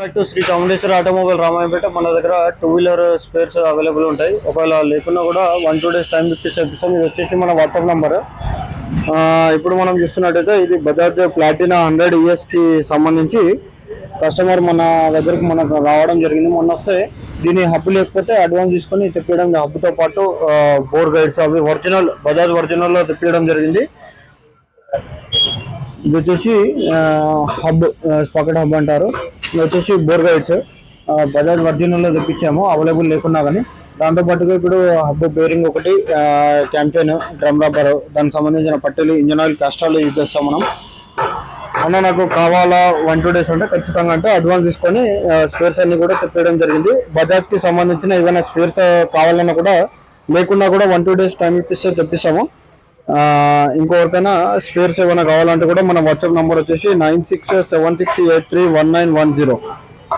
Back to Shri Chamundeshwari automobile Ramayapeta. మన దగ్గర 2-వీలర్ spares available ఉంటాయి. ఒకవేళ లేకున్నా కూడా 1-2 days టైం ఇప్పిస్తాం. ఇది వచ్చేసి మన వాట్సాప్ నెంబర్. ఇప్పుడు మనం చూస్తున్నట్టయితే ఇది బజాజ్ ప్లాటినా 100 ES కి సంబంధించి కస్టమర్ మన దగ్గరికి మనకు రావడం జరిగింది. మొన్న వస్తే దీని హబ్ లేకపోతే అడ్వాన్స్ తీసుకొని తెప్పించడం, హబ్తో పాటు బోర్ గైడ్స్ అవి ఒరిజినల్ బజాజ్ ఒరిజినల్లో తెప్పించడం జరిగింది. ఇది వచ్చేసి హబ్, స్పాకెట్ హబ్ అంటారు. ఇది వచ్చేసి బోర్ గైడ్స్ బజాజ్ ఒరిజినల్లో తెప్పించాము, అవైలబుల్ లేకున్నా కానీ. దాంతోపాటుగా ఇప్పుడు హబ్ బేరింగ్ ఒకటి, క్యాంపెయిన్, డ్రమ్ రబ్బర్, దానికి సంబంధించిన పట్టీలు, ఇంజన్ ఆయిల్, కాస్ట్రాలు యూజ్ చేస్తాం మనం. అన్న నాకు కావాలా 1-2 days అంటే ఖచ్చితంగా అంటే అడ్వాన్స్ తీసుకొని స్పేర్స్ అన్ని కూడా తెప్పించడం జరిగింది. బజాజ్కి సంబంధించిన ఏదైనా స్పేర్స్ కావాలన్నా కూడా లేకున్నా కూడా 1-2 days టైం ఇప్పిస్తే తెప్పిస్తాము. ఇంకొకరికైనా స్పేర్స్ ఏమైనా కావాలంటే కూడా మన వాట్సాప్ నెంబర్ వచ్చేసి 9676831910.